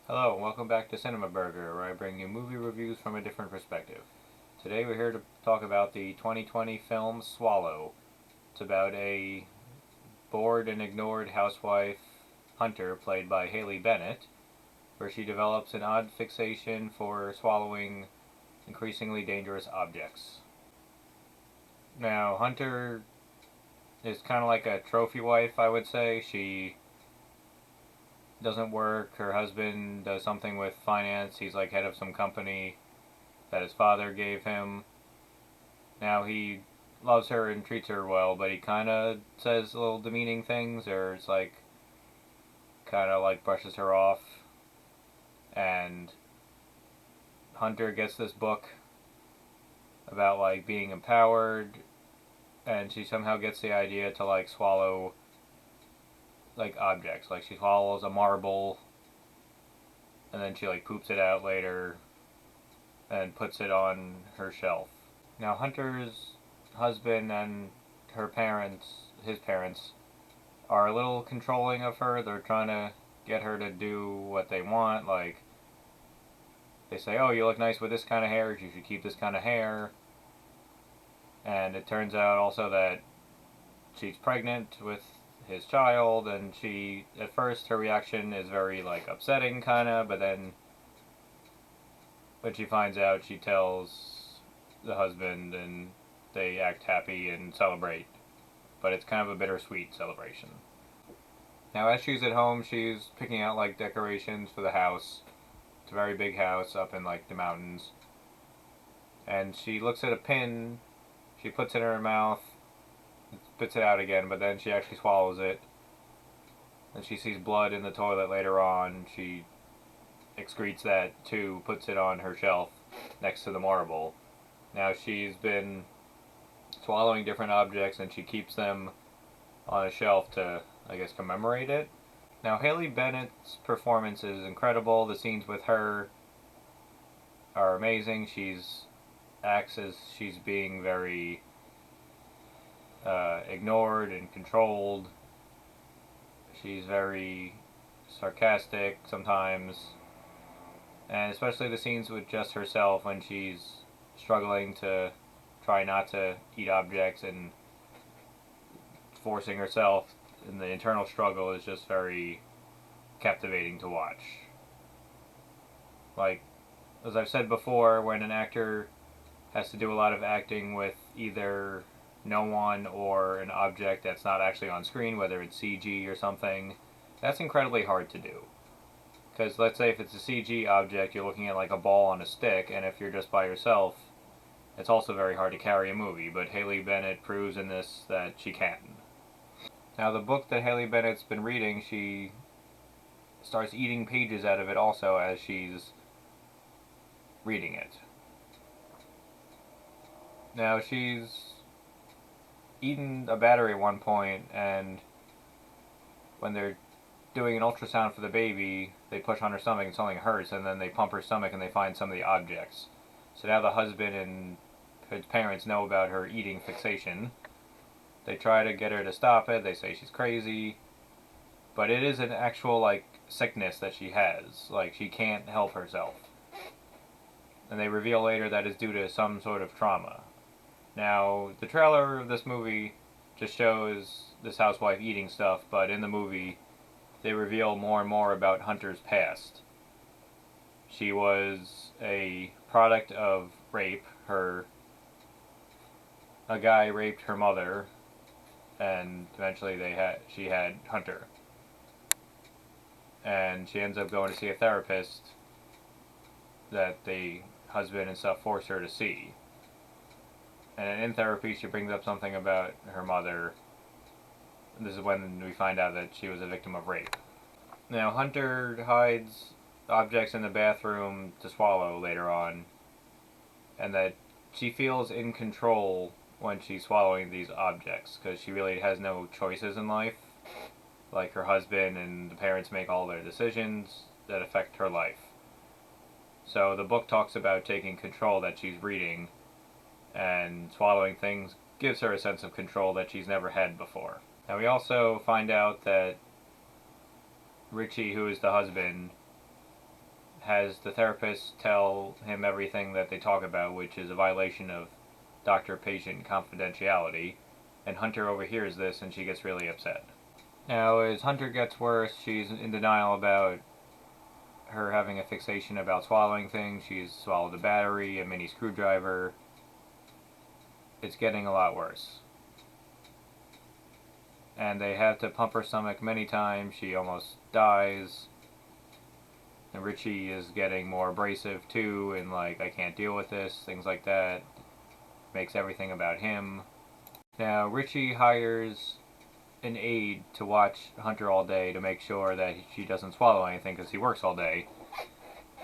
Hello, and welcome back to CinemaBurger, where I bring you movie reviews from a different perspective. Today we're here to talk about the 2020 film Swallow. It's about a bored and ignored housewife hunter played by Haley Bennett, where she develops an odd fixation for swallowing increasingly dangerous objects. Now, Hunter is kind of like a trophy wife, I would say. She doesn't work. Her husband does something with finance. He's like head of some company that his father gave him. Now he loves her and treats her well, but he kind of says little demeaning things, or it's like kind of like brushes her off. And Hunter gets this book about like being empowered, and she somehow gets the idea to like swallow like objects. Like she swallows a marble, and then she like poops it out later and puts it on her shelf. Now Hunter's husband and his parents, are a little controlling of her. They're trying to get her to do what they want. Like, they say, oh, you look nice with this kind of hair, you should keep this kind of hair. And it turns out also that she's pregnant with his child, and at first, her reaction is very, like, upsetting, kind of, but then when she finds out, she tells the husband, and they act happy and celebrate. But it's kind of a bittersweet celebration. Now, as she's at home, she's picking out like decorations for the house. It's a very big house up in like the mountains. And she looks at a pin, she puts it in her mouth, spits it out again, but then she actually swallows it. And she sees blood in the toilet later on. She excretes that too, puts it on her shelf next to the marble. Now she's been swallowing different objects and she keeps them on a shelf to, I guess, commemorate it. Now, Haley Bennett's performance is incredible. The scenes with her are amazing. She's acts as she's being very ignored and controlled. She's very sarcastic sometimes, and especially the scenes with just herself when she's struggling to try not to eat objects and forcing herself, and the internal struggle is just very captivating to watch. Like, as I've said before, when an actor has to do a lot of acting with either no one or an object that's not actually on screen, whether it's CG or something, that's incredibly hard to do. Because let's say if it's a CG object, you're looking at like a ball on a stick, and if you're just by yourself, it's also very hard to carry a movie, but Haley Bennett proves in this that she can. Now, the book that Haley Bennett's been reading, she starts eating pages out of it also as she's reading it. Now, she's eaten a battery at one point, and when they're doing an ultrasound for the baby, they push on her stomach and something hurts, and then they pump her stomach and they find some of the objects. So now the husband and his parents know about her eating fixation. They try to get her to stop it. They say she's crazy. But it is an actual, like, sickness that she has. Like, she can't help herself. And they reveal later that it's due to some sort of trauma. Now, the trailer of this movie just shows this housewife eating stuff, but in the movie, they reveal more and more about Hunter's past. She was a product of rape. A guy raped her mother, and eventually she had Hunter. And she ends up going to see a therapist that the husband and stuff forced her to see. And in therapy, she brings up something about her mother. This is when we find out that she was a victim of rape. Now, Hunter hides objects in the bathroom to swallow later on, and that she feels in control when she's swallowing these objects, because she really has no choices in life. Like, her husband and the parents make all their decisions that affect her life. So the book talks about taking control that she's reading, and swallowing things gives her a sense of control that she's never had before. Now, we also find out that Richie, who is the husband, has the therapist tell him everything that they talk about, which is a violation of doctor-patient confidentiality, and Hunter overhears this and she gets really upset. Now, as Hunter gets worse, she's in denial about her having a fixation about swallowing things. She's swallowed a battery, a mini screwdriver. It's getting a lot worse. And they have to pump her stomach many times. She almost dies. And Richie is getting more abrasive too, and like, I can't deal with this, things like that. Makes everything about him. Now, Richie hires an aide to watch Hunter all day to make sure that she doesn't swallow anything because he works all day.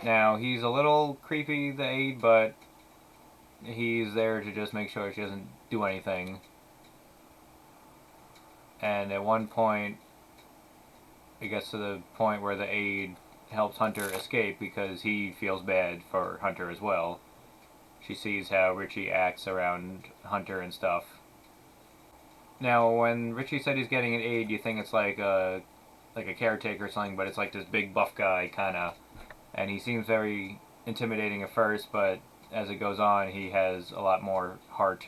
Now, he's a little creepy, the aide, but he's there to just make sure she doesn't do anything. And at one point, it gets to the point where the aide helps Hunter escape because he feels bad for Hunter as well. She sees how Richie acts around Hunter and stuff. Now, when Richie said he's getting an aide, you think it's like a caretaker or something, but it's like this big buff guy, kind of. And he seems very intimidating at first, but as it goes on, he has a lot more heart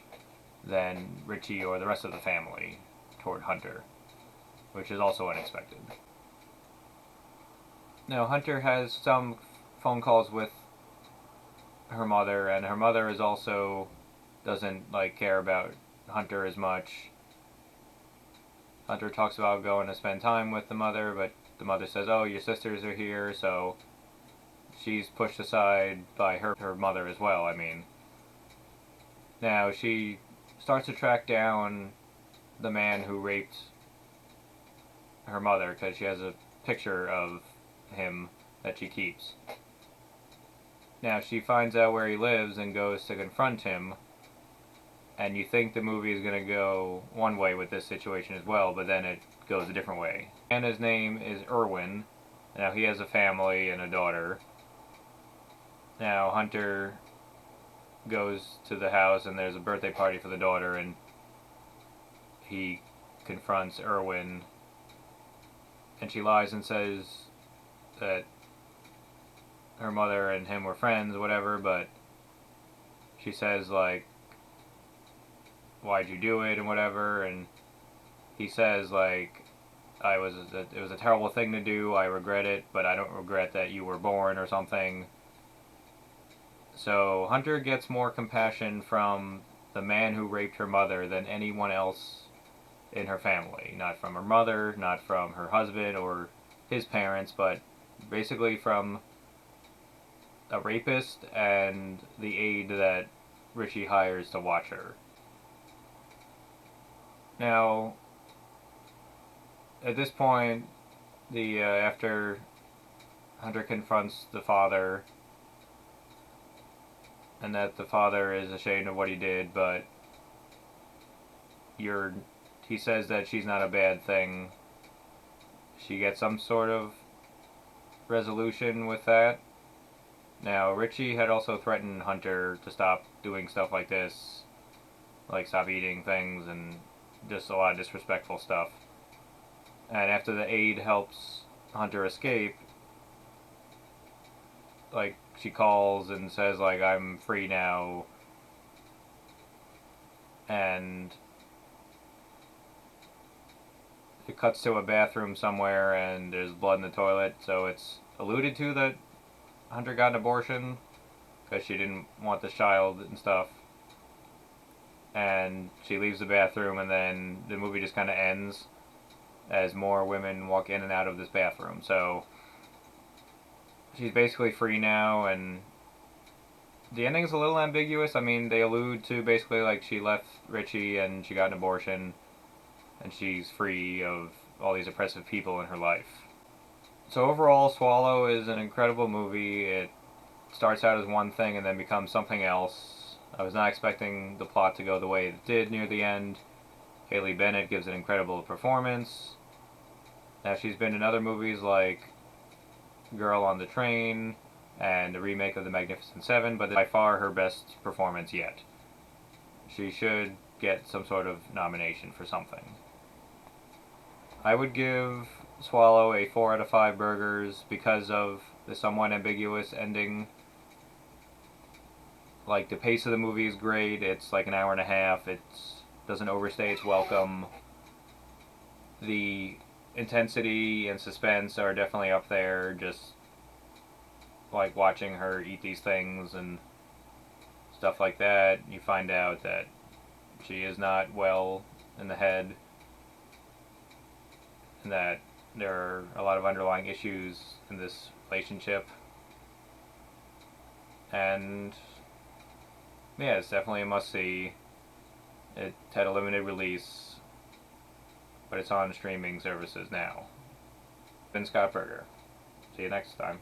than Richie or the rest of the family toward Hunter, which is also unexpected. Now, Hunter has some phone calls with her mother, and her mother is also doesn't like care about Hunter as much. Hunter talks about going to spend time with the mother, but the mother says, "Oh, your sisters are here," so she's pushed aside by her mother as well, I mean. Now, she starts to track down the man who raped her mother, because she has a picture of him that she keeps. Now, she finds out where he lives and goes to confront him, and you think the movie is going to go one way with this situation as well, but then it goes a different way. And his name is Irwin. Now, he has a family and a daughter. Now, Hunter goes to the house and there's a birthday party for the daughter, and he confronts Irwin, and she lies and says that her mother and him were friends, whatever, but she says, like, why'd you do it and whatever, and he says, like, it was a terrible thing to do, I regret it, but I don't regret that you were born or something. So Hunter gets more compassion from the man who raped her mother than anyone else in her family. Not from her mother, not from her husband or his parents, but basically from a rapist and the aide that Richie hires to watch her. Now, at this point, after Hunter confronts the father, and that the father is ashamed of what he did, but he says that she's not a bad thing. She gets some sort of resolution with that. Now, Richie had also threatened Hunter to stop doing stuff like this, like stop eating things and just a lot of disrespectful stuff. And after the aide helps Hunter escape, like, she calls and says, like, I'm free now, and it cuts to a bathroom somewhere and there's blood in the toilet, so it's alluded to that Hunter got an abortion because she didn't want the child and stuff. And she leaves the bathroom, and then the movie just kind of ends as more women walk in and out of this bathroom. So she's basically free now, and the ending's a little ambiguous. I mean, they allude to basically like she left Richie and she got an abortion and she's free of all these oppressive people in her life. So overall, Swallow is an incredible movie. It starts out as one thing and then becomes something else. I was not expecting the plot to go the way it did near the end. Haley Bennett gives an incredible performance. Now, she's been in other movies like Girl on the Train and the remake of The Magnificent Seven, but by far her best performance yet. She should get some sort of nomination for something. I would give Swallow a 4 out of 5 burgers because of the somewhat ambiguous ending. Like, the pace of the movie is great. It's like an hour and a half. It doesn't overstay its welcome. The intensity and suspense are definitely up there. Just like watching her eat these things and stuff like that, you find out that she is not well in the head, and that there are a lot of underlying issues in this relationship. And yeah, it's definitely a must-see. It had a limited release, but it's on streaming services now. Been Scott Burger. See you next time.